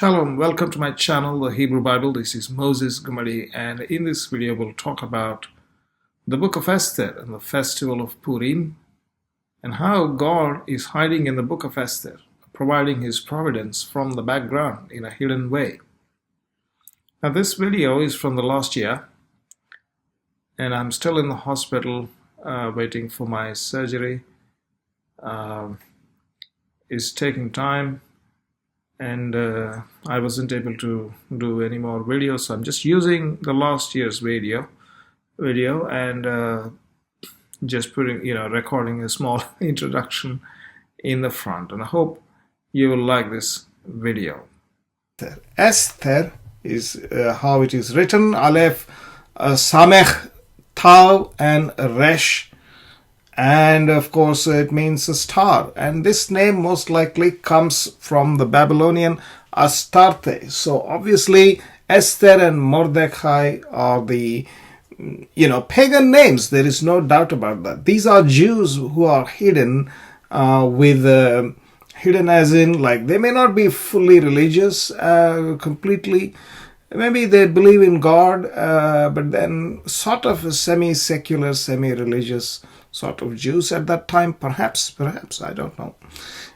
Shalom, welcome to my channel, The Hebrew Bible. This is Moses Gumadi, and in this video we'll talk about the book of Esther and the festival of Purim and how God is hiding in the book of Esther, providing his providence from the background in a hidden way. Now this video is from the last year and I'm still in the hospital waiting for my surgery. It's taking time. And I wasn't able to do any more videos, so I'm just using the last year's video and just putting, recording a small introduction in the front. And I hope you will like this video. Esther is how it is written: Aleph, Samech, Tav, and Resh. And of course it means a star, and this name most likely comes from the Babylonian Astarte. So obviously Esther and Mordecai are the pagan names. There is no doubt about that. These are Jews who are hidden hidden as in, like, they may not be fully religious completely. Maybe they believe in God, but then sort of a semi-secular, semi-religious sort of Jews at that time, perhaps, I don't know.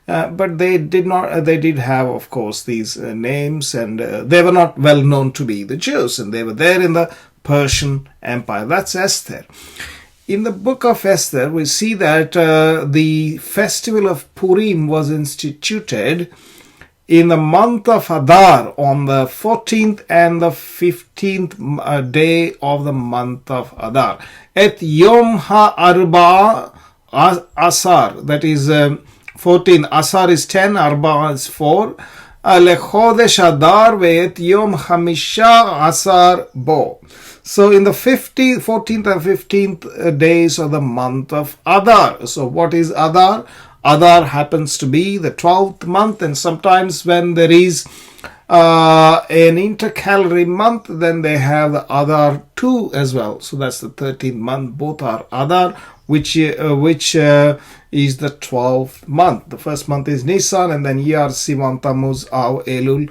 But they did have, of course, these names, and they were not well known to be the Jews, and they were there in the Persian Empire. That's Esther. In the book of Esther, we see that the festival of Purim was instituted in the month of Adar on the 14th and the 15th day of the month of Adar. Et Yom Ha-Arba Asar, that is 14. Asar is 10, Arba is 4. Lechodesh Adar ve'et Yom Hamisha Asar Bo. So in the 14th and 15th days of the month of Adar. So what is Adar? Adar happens to be the 12th month, and sometimes when there is an intercalary month, then they have the Adar 2 as well. So that's the 13th month. Both are Adar, which is the 12th month. The first month is Nisan, and then Iyar, Sivan, Tammuz, Av, Elul.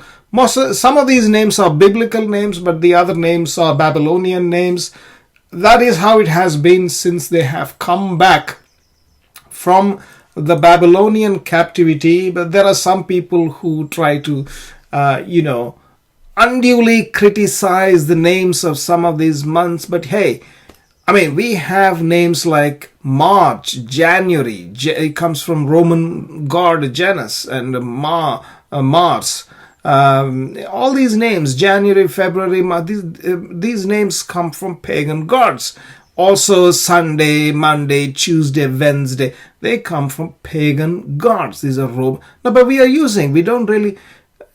Some of these names are biblical names, but the other names are Babylonian names. That is how it has been since they have come back from the Babylonian captivity. But there are some people who try to unduly criticize the names of some of these months. But hey, I mean, we have names like March, January. It comes from Roman god Janus, and Mars. All these names, January, February, March, these names come from pagan gods. Also Sunday, Monday, Tuesday, Wednesday, they come from pagan gods. These are Roman. No, but we don't really,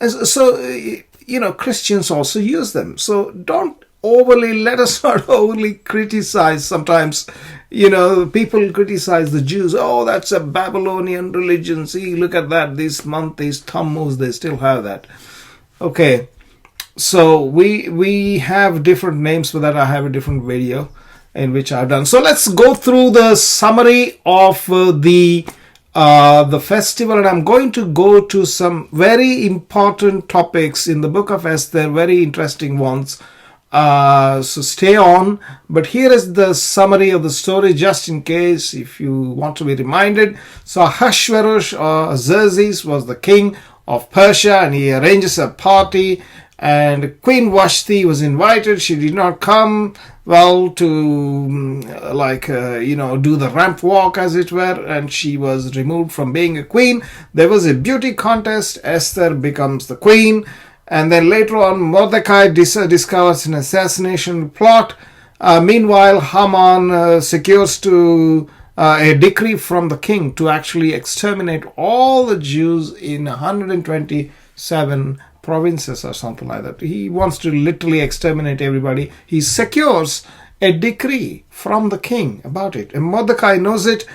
so, Christians also use them. So let us not overly criticize. Sometimes, people criticize the Jews. Oh, that's a Babylonian religion. See, look at that. This month is Tammuz. They still have that. Okay. So we have different names for that. I have a different video in which I've done. So let's go through the summary of the festival, and I'm going to go to some very important topics in the book of Esther, very interesting ones. So stay on. But here is the summary of the story, just in case if you want to be reminded. So Ahasuerus or Xerxes was the king of Persia, and he arranges a party, and Queen Vashti was invited. She did not come, to do the ramp walk, as it were, and she was removed from being a queen. There was a beauty contest. Esther becomes the queen, and then later on Mordecai discovers an assassination plot. Meanwhile, Haman secures a decree from the king to actually exterminate all the Jews in 127 provinces or something like that. He wants to literally exterminate everybody. He secures a decree from the king about it, and Mordecai knows it.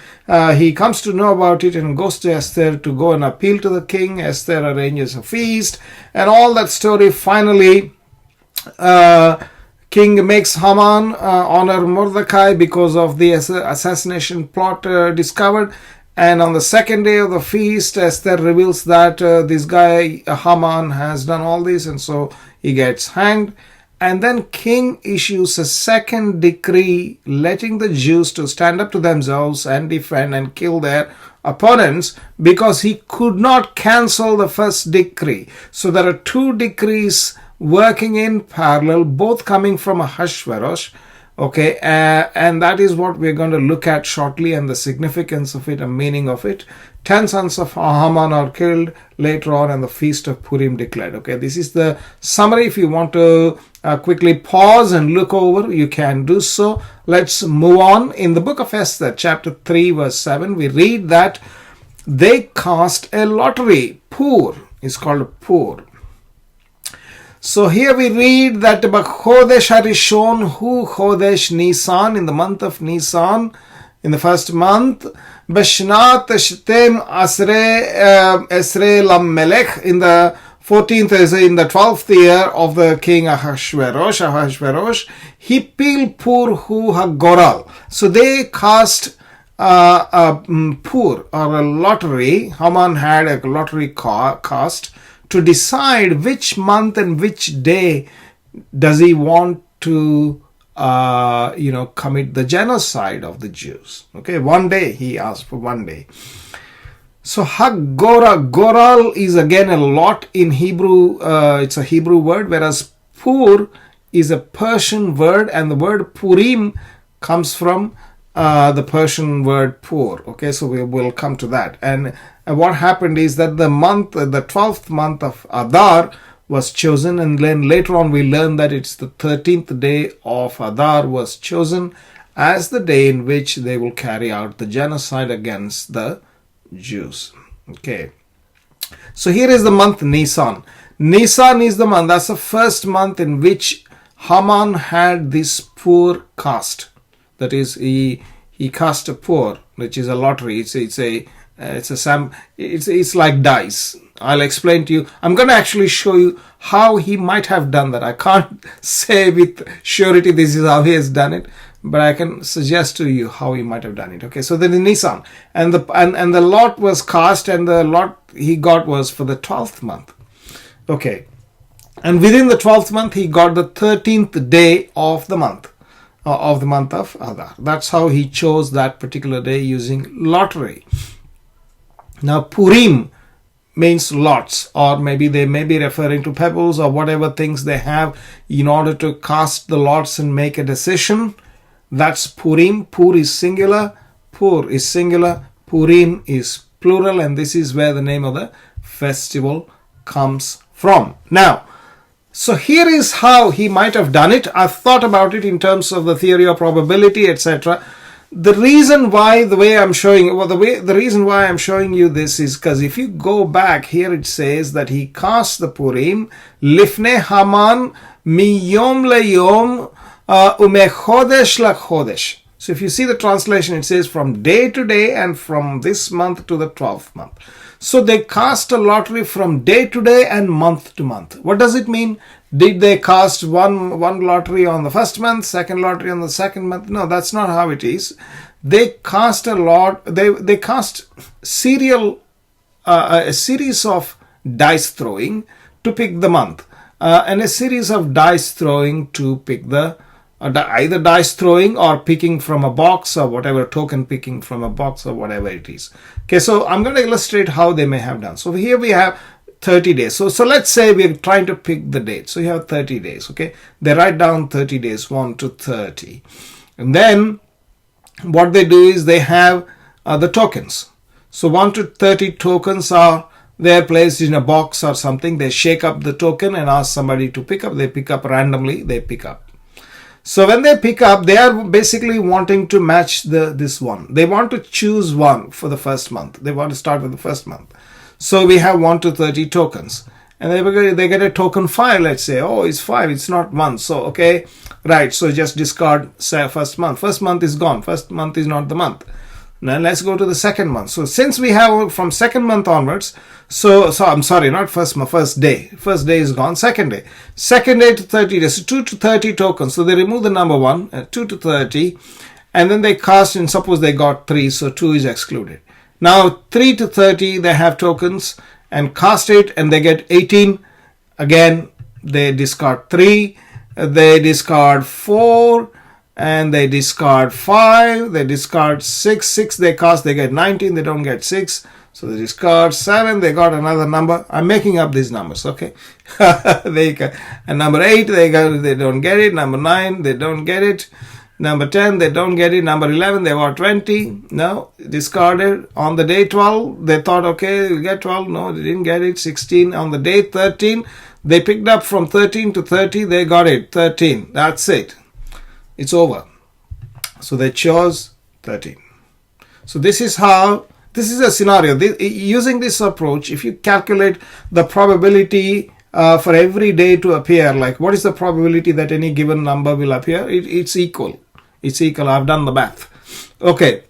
He comes to know about it and goes to Esther to go and appeal to the king. Esther arranges a feast and all that story. Finally, king makes Haman honor Mordecai because of the assassination plot discovered, And on the second day of the feast, Esther reveals that this guy Haman has done all this, and so he gets hanged. And then king issues a second decree letting the Jews to stand up to themselves and defend and kill their opponents, because he could not cancel the first decree. So there are two decrees working in parallel, both coming from Ahasuerus. Okay, and that is what we're going to look at shortly, and the significance of it and meaning of it. 10 sons of Haman are killed later on, and the feast of Purim declared. Okay, this is the summary. If you want to quickly pause and look over, you can do so. Let's move on. In the book of Esther, chapter 3, verse 7, we read that they cast a lottery. Pur is called Pur. So here we read that Chodesh Harishon Hu Chodesh Nisan, in the month of Nisan, in the first month, Bashnat Shtem Esre Lamelech, in the 14th, in the 12th year of the king Ahasuerus, Hipil Pur Hu Hagoral. So they cast a pur, or a lottery. Haman had a lottery cast to decide which month and which day does he want to commit the genocide of the Jews. Okay, one day, he asked for one day. So Hagora, Goral is again a lot in Hebrew. It's a Hebrew word, whereas Pur is a Persian word, and the word Purim comes from the Persian word Pur. Okay, so we will come to that. And what happened is that the 12th month of Adar was chosen, and then later on we learn that it's the 13th day of Adar was chosen as the day in which they will carry out the genocide against the Jews. Okay, so here is the month Nisan. Nisan is the month, that's the first month in which Haman had this pur cast. That is, he cast a pur, which is a lottery. It's like dice. I'll explain to you. I'm going to actually show you how he might have done that. I can't say with surety this is how he has done it, but I can suggest to you how he might have done it. Okay, so then in Nisan, and the lot was cast, and the lot he got was for the 12th month. Okay, and within the 12th month he got the 13th day of the month of Adar. That's how he chose that particular day, using lottery. Now Purim means lots, or maybe they may be referring to pebbles or whatever things they have in order to cast the lots and make a decision. That's Purim. Pur is singular, Purim is plural, and this is where the name of the festival comes from. Now, so here is how he might have done it. I've thought about it in terms of the theory of probability, etc. The reason why the reason why I'm showing you this is because if you go back here, it says that he cast the Purim lifne Haman miyom leyom umechodesh lachodesh. So if you see the translation, it says from day to day and from this month to the 12th month. So they cast a lottery from day to day and month to month. What does it mean? Did they cast one lottery on the first month, second lottery on the second month? No, that's not how it is. They cast they cast a series of dice throwing to pick the month, and a series of dice throwing to pick the either dice throwing or picking from a box, or whatever, token picking from a box, or whatever it is. Okay, so I'm going to illustrate how they may have done. So here we have 30 days. So let's say we're trying to pick the date. So you have 30 days. Okay, they write down 30 days, 1 to 30, and then what they do is they have the tokens. So 1 to 30 tokens are they're placed in a box or something. They shake up the token and ask somebody to pick up. They pick up randomly. They pick up. So when they pick up, they are basically wanting to match this one. They want to choose one for the first month. They want to start with the first month. So we have 1 to 30 tokens. And they get a token 5, let's say. Oh, it's 5, it's not 1. So, okay, right. So just discard, say, first month. First month is gone. First month is not the month. Now let's go to the second month. So since we have from second month onwards, so I'm sorry, not first month, first day. First day is gone. Second day to 30 days. So 2 to 30 tokens. So they remove the number 1, 2 to 30, and then they cast, and suppose they got 3, so 2 is excluded. Now 3 to 30 they have tokens and cast it and they get 18. Again they discard 3, they discard 4, and they discard 5, they discard 6 they cast, they get 19, they don't get 6. So they discard 7, they got another number. I'm making up these numbers, okay? And number 8, they don't get it. Number 9, they don't get it. Number 10, they don't get it. Number 11, they got 20. No, discarded. On the day 12, they thought, okay, we get 12. No, they didn't get it. 16. On the day 13, they picked up from 13 to 30. They got it. 13. That's it. It's over. So they chose 13. So this is a scenario. Using this approach, if you calculate the probability for every day to appear, like what is the probability that any given number will appear? It's equal. It's equal. I've done the math. Okay.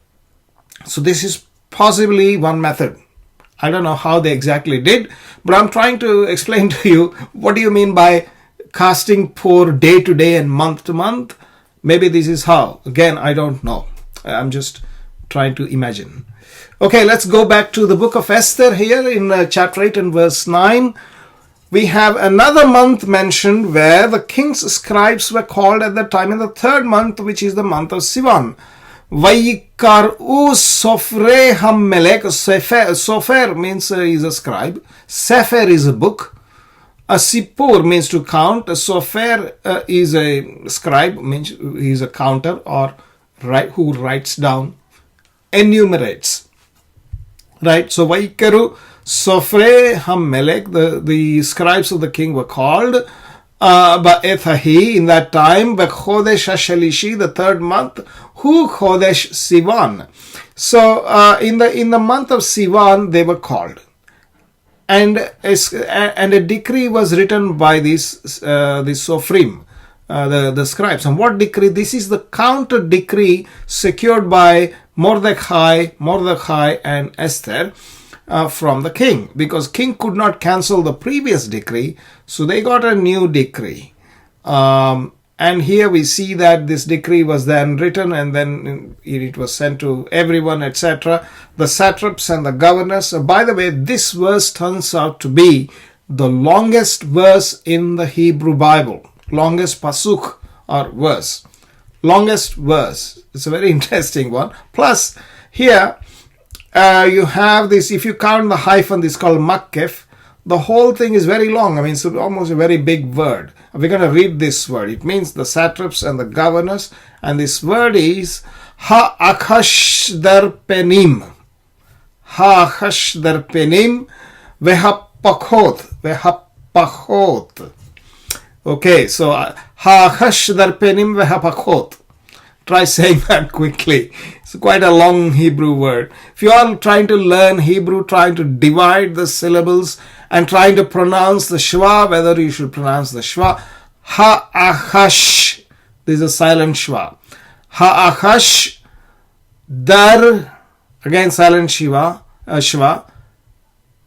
So this is possibly one method. I don't know how they exactly did, but I'm trying to explain to you what do you mean by casting pour day to day and month to month. Maybe this is how. Again, I don't know. I'm just trying to imagine. Okay, let's go back to the book of Esther here in chapter 8 and verse 9. We have another month mentioned where the king's scribes were called at the time in the third month, which is the month of Sivan. Vayikaru Sofre Hammelech. Sofer means is a scribe. Sefer is a book. A Sipur means to count. A Sofer is a scribe, means he is a counter or who writes down, enumerates. Right, so Vayikaru Sofre Hammelech, the scribes of the king were called Ba'ethahi in that time, Chodesh Hashalishi, the third month, Hu Chodesh Sivan. So in the month of Sivan they were called, and a decree was written by the Sofrim, the scribes. And what decree? This is the counter decree secured by Mordecai and Esther from the king, because king could not cancel the previous decree, so they got a new decree. And here we see that this decree was then written and then it was sent to everyone, etc. The satraps and the governors. By the way, this verse turns out to be the longest verse in the Hebrew Bible. Longest pasuk or verse. Longest verse. It's a very interesting one. Plus, here you have this, if you count the hyphen, this is called makkef. The whole thing is very long. I mean, it's almost a very big word. We're going to read this word. It means the satraps and the governors. And this word is ha-akashdarpenim. Ha-akashdarpenim vehapachot. Okay, so ha-akashdarpenim vehapachot. Try saying that quickly. It's quite a long Hebrew word. If you are trying to learn Hebrew, trying to divide the syllables and trying to pronounce the shwa, whether you should pronounce the shwa, ha-achash, this is a silent shwa. Ha-achash dar, again silent shwa,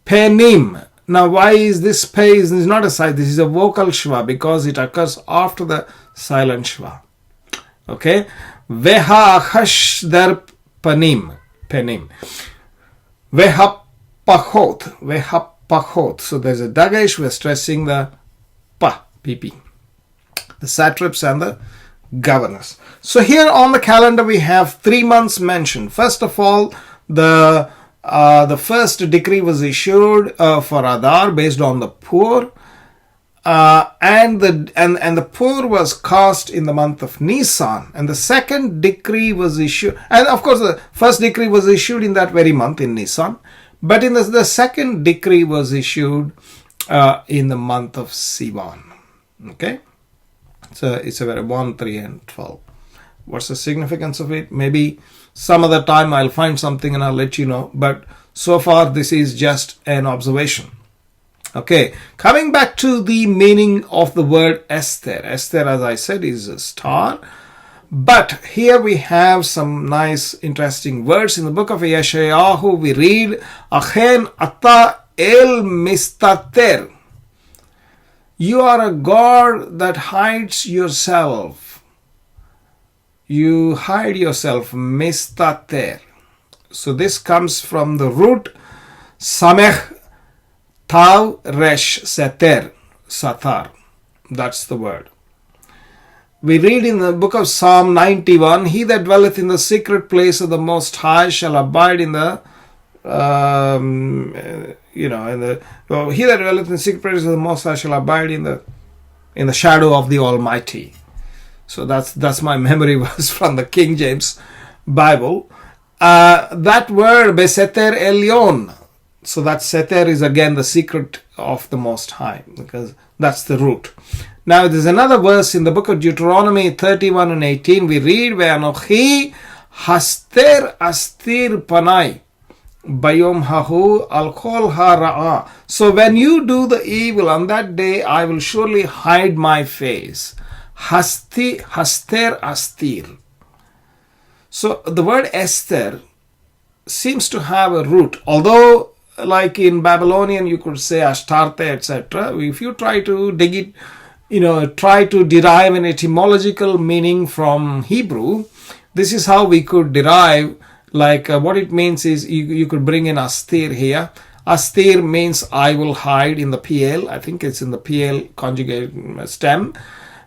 penim. Now why is this pe is not a silent, this is a vocal shwa because it occurs after the silent shwa. Okay, veha dar penim. Vehapachot. So there's a dagesh. We're stressing the pa, pp. The satraps and the governors. So here on the calendar we have 3 months mentioned. First of all, the first decree was issued for Adar based on the poor. And the pour was cast in the month of Nisan, and the second decree was issued, and of course the first decree was issued in that very month in Nisan, but in the second decree was issued in the month of Sivan. Okay, so it's a very 1, 3, and 12. What's the significance of it? Maybe some other time I'll find something and I'll let you know, but so far this is just an observation. Okay, coming back to the meaning of the word Esther. Esther, as I said, is a star. But here we have some nice, interesting words. In the book of Yeshayahu, we read, Achen ata el mistater. You are a God that hides yourself. You hide yourself, mistater. So this comes from the root Samech Tav Resh Seter Satar. That's the word. We read in the book of Psalm 91, he that dwelleth in the secret place of the Most High shall abide in the, he that dwelleth in the secret place of the Most High shall abide in the shadow of the Almighty. So that's my memory verse from the King James Bible. That word, Beseter Elyon. So that Seter is again the secret of the Most High, because that's the root. Now there's another verse in the book of Deuteronomy 31 and 18. We read, Ve'anochi haster astir panai bayom hahu al kol hara'a. So when you do the evil on that day, I will surely hide my face. Haster astir. So the word Esther seems to have a root, although like in Babylonian you could say Ashtarte, etc. If you try to dig it, try to derive an etymological meaning from Hebrew, this is how we could derive, what it means is you could bring in astir here. Astir means I will hide in the PL. I think it's in the PL conjugate stem.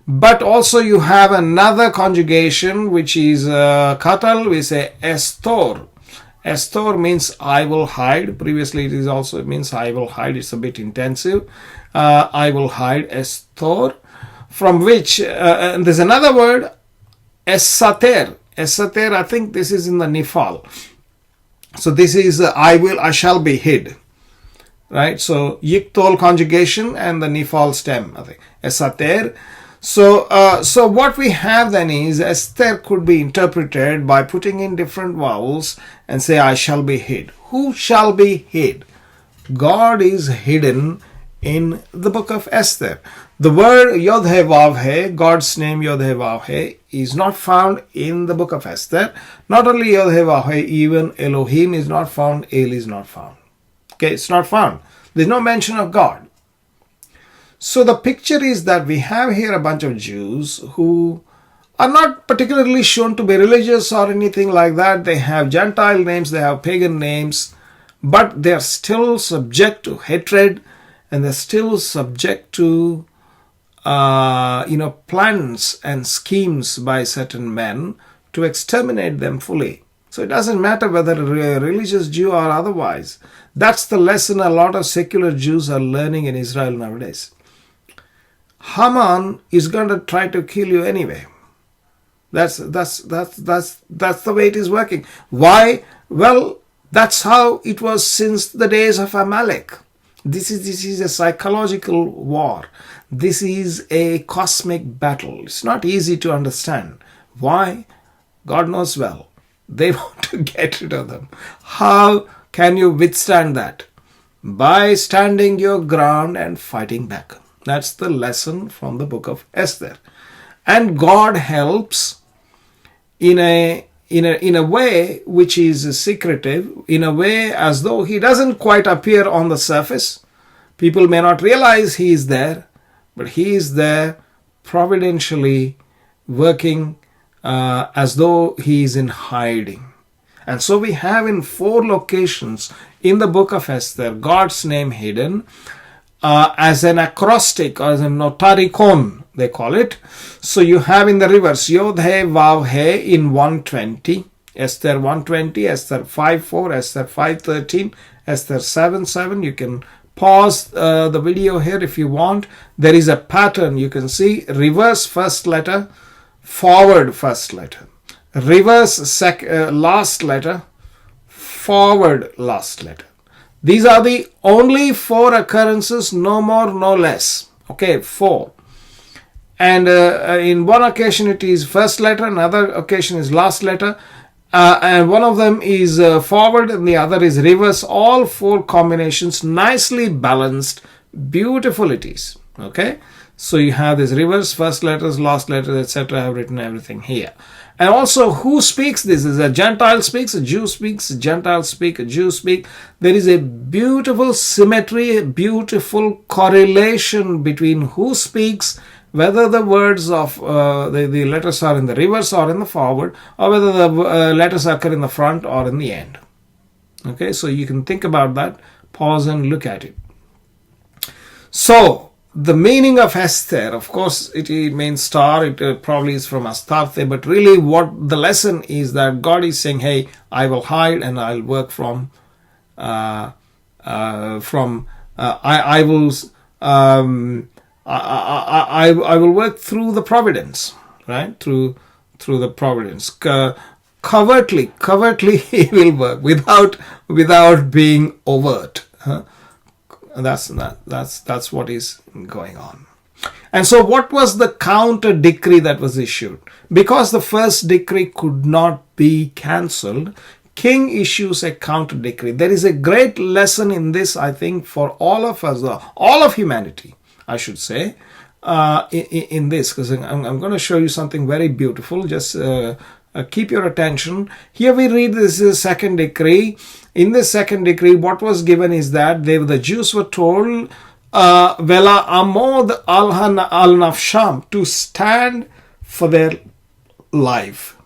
But also you have another conjugation which is katal. We say estor. Estor means I will hide. Previously it means I will hide. It's a bit intensive. I will hide, Estor, from which and there's another word, Esater. Esater, I think this is in the Nifal. So this is I shall be hid. Right? So Yiktol conjugation and the Nifal stem, I think. Esater. So what we have then is Esther could be interpreted by putting in different vowels and say I shall be hid. Who shall be hid? God is hidden in the book of Esther. The word YHWH, God's name YHWH, is not found in the book of Esther. Not only YHWH, even Elohim is not found, El is not found. Okay, it's not found. There's no mention of God. So the picture is that we have here a bunch of Jews who are not particularly shown to be religious or anything like that. They have Gentile names, they have pagan names, but they are still subject to hatred, and they're still subject to plans and schemes by certain men to exterminate them fully. So it doesn't matter whether a religious Jew or otherwise. That's the lesson a lot of secular Jews are learning in Israel nowadays. Haman is going to try to kill you anyway. That's the way it is working. Why? Well, that's how it was since the days of Amalek. This is a psychological war. This is a cosmic battle. It's not easy to understand. Why? God knows well. They want to get rid of them. How can you withstand that? By standing your ground and fighting back. That's the lesson from the book of Esther. And God helps in a way which is secretive, in a way as though he doesn't quite appear on the surface. People may not realize he is there, but he is there providentially working as though he is in hiding. And so we have in 4 locations in the book of Esther God's name hidden as an acrostic or as a notaricon, they call it. So you have in the reverse YHWH in 120, Esther 120, Esther 5:4, Esther 5:13, Esther 7:7. You can pause the video here if you want. There is a pattern you can see: reverse first letter, forward first letter, reverse last letter, forward last letter. These are the only 4 occurrences, no more, no less. Okay, 4. And in one occasion it is first letter, another occasion is last letter, and one of them is forward and the other is reverse. All 4 combinations nicely balanced, beautiful it is. Okay, so you have this reverse, first letters, last letters, etc. I have written everything here. And also, who speaks this? Is a Gentile speaks, a Jew speaks, a Gentile speak, a Jew speak. There is a beautiful symmetry, a beautiful correlation between who speaks, whether the words of the letters are in the reverse or in the forward, or whether the letters occur in the front or in the end. Okay, so you can think about that, pause and look at it. So, the meaning of Esther, of course, it means star, it probably is from Astarte, but really what the lesson is that God is saying, hey, I will hide and I'll work I will work through the providence, right? Through the providence. Covertly he will work without being overt. Huh? That's what is going on. And so what was the counter decree that was issued? Because the first decree could not be cancelled, king issues a counter decree. There is a great lesson in this, I think, for all of us, all of humanity, I should say, in this, because I'm going to show you something very beautiful. Just keep your attention. Here we read this is the second decree. In the second decree, what was given is that the Jews were told, Vela amod al nafsham, to stand for their life.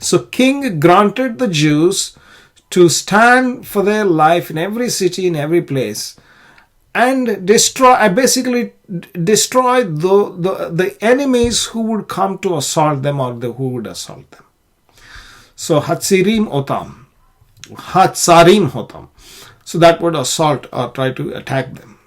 So king granted the Jews to stand for their life in every city, in every place, and destroy the enemies who would come to assault them or who would assault them. So Hatsarim hotam. So that would assault or try to attack them.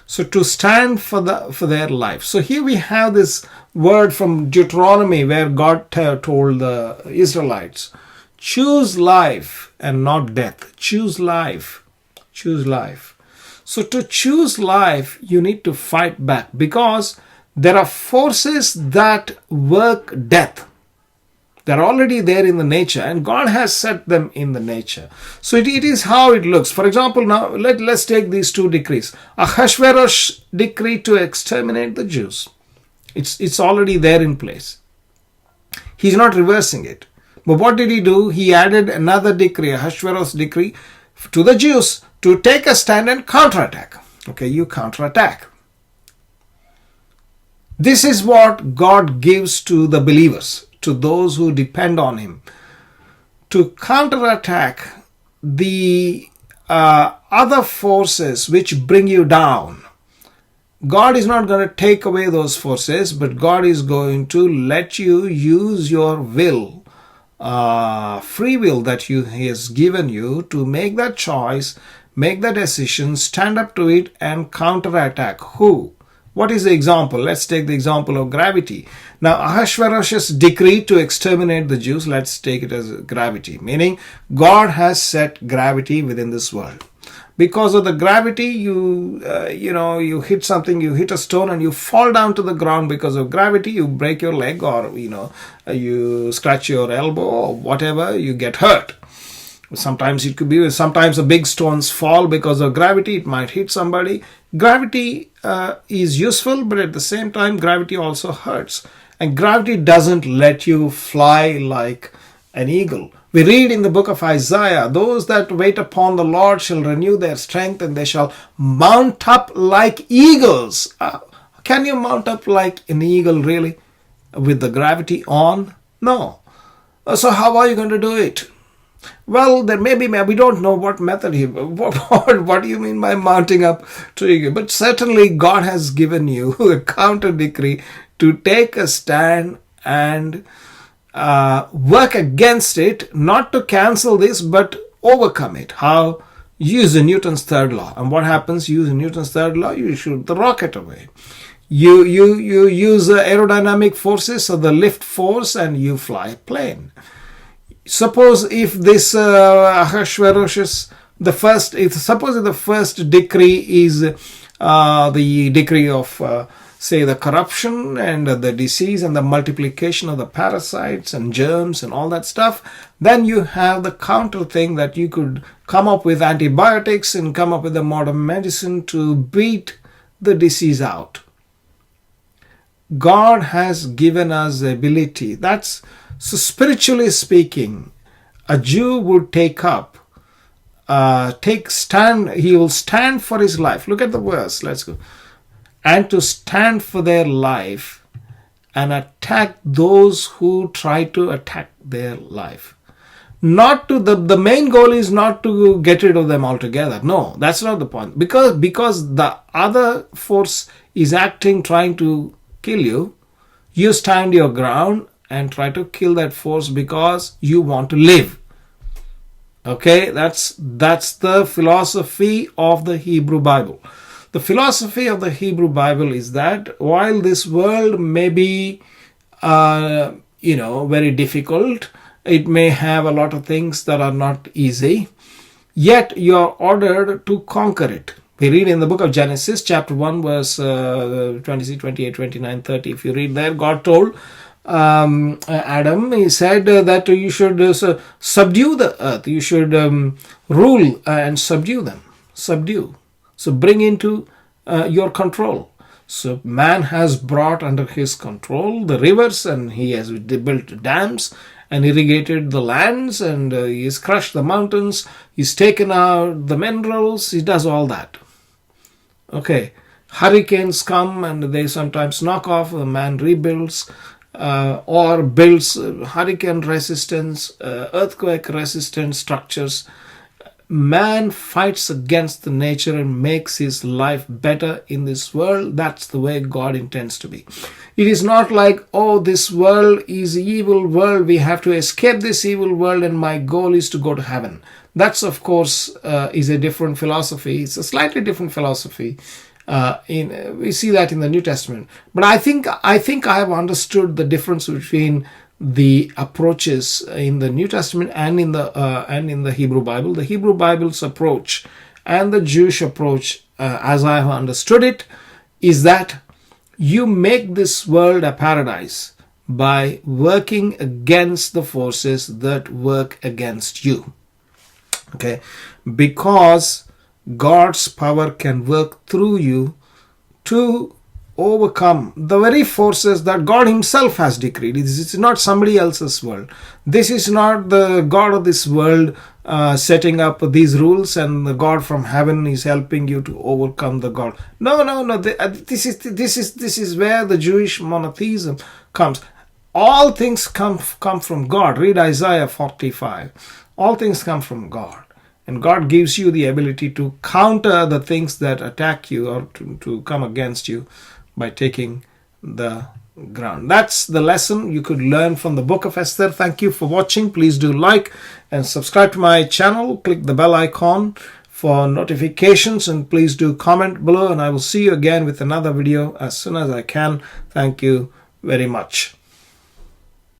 So to stand for their life. So here we have this word from Deuteronomy where God told the Israelites, choose life and not death. Choose life. Choose life. So to choose life, you need to fight back because there are forces that work death. They're already there in the nature and God has set them in the nature. So it is how it looks. For example, now let's take these two decrees. YHWH decree to exterminate the Jews. It's already there in place. He's not reversing it. But what did he do? He added another decree, YHWH decree, to the Jews to take a stand and counterattack. Okay, you counterattack. This is what God gives to the believers, to those who depend on Him, to counterattack the other forces which bring you down. God is not going to take away those forces, but God is going to let you use your will, free will that He has given you to make that choice, make that decision, stand up to it and counterattack. Who? What is the example? Let's take the example of gravity. Now, Ahasuerus's decree to exterminate the Jews, let's take it as gravity, meaning God has set gravity within this world. Because of the gravity, you hit something, you hit a stone and you fall down to the ground because of gravity, you break your leg or, you scratch your elbow or whatever, you get hurt. Sometimes a big stones fall because of gravity, it might hit somebody. Gravity is useful, but at the same time, gravity also hurts. And gravity doesn't let you fly like an eagle. We read in the book of Isaiah, those that wait upon the Lord shall renew their strength and they shall mount up like eagles. Can you mount up like an eagle really with the gravity on? No. So how are you going to do it? Well, there may be, we don't know what method what do you mean by mounting up to eagle? But certainly God has given you a counter decree to take a stand and work against it, not to cancel this, but overcome it. How? Use Newton's third law. And what happens? Use Newton's third law, you shoot the rocket away. You use aerodynamic forces, so the lift force, and you fly a plane. Suppose if this Ahasuerus, suppose the first decree is the decree of say the corruption and the disease and the multiplication of the parasites and germs and all that stuff, then you have the counter thing that you could come up with antibiotics and come up with a modern medicine to beat the disease out. God has given us the ability. So spiritually speaking, a Jew would he will stand for his life. Look at the verse, let's go. And to stand for their life and attack those who try to attack their life. Not to the main goal is not to get rid of them altogether. No, that's not the point. Because the other force is acting, trying to kill you, you stand your ground and try to kill that force because you want to live. Okay, that's the philosophy of the Hebrew Bible. The philosophy of the Hebrew Bible is that while this world may be, very difficult, it may have a lot of things that are not easy, yet you are ordered to conquer it. We read in the book of Genesis, chapter 1, verse 26, 28, 29, 30. If you read there, God told Adam, he said that you should subdue the earth. You should rule and subdue them. Subdue. So bring into your control. So man has brought under his control the rivers, and he has built dams and irrigated the lands, and he has crushed the mountains. He's taken out the minerals. He does all that. Okay. Hurricanes come and they sometimes knock off. The man rebuilds or builds hurricane resistance, earthquake resistant structures. Man fights against the nature and makes his life better in this world. That's the way God intends to be. It is not like, oh, this world is an evil world. We have to escape this evil world and my goal is to go to heaven. That's, of course, is a different philosophy. It's a slightly different philosophy. We see that in the New Testament. But I think I have understood the difference between the approaches in the New Testament and in the Hebrew Bible. The Hebrew Bible's approach and the Jewish approach, as I have understood it, is that you make this world a paradise by working against the forces that work against you. Okay, because God's power can work through you to overcome the very forces that God himself has decreed. It's not somebody else's world. This is not the God of this world setting up these rules and the God from heaven is helping you to overcome the God. No. This is where the Jewish monotheism comes. All things come from God. Read Isaiah 45. All things come from God. And God gives you the ability to counter the things that attack you or to come against you by taking the ground. That's the lesson you could learn from the book of Esther. Thank you for watching. Please do like and subscribe to my channel. Click the bell icon for notifications and please do comment below, and I will see you again with another video as soon as I can. Thank you very much.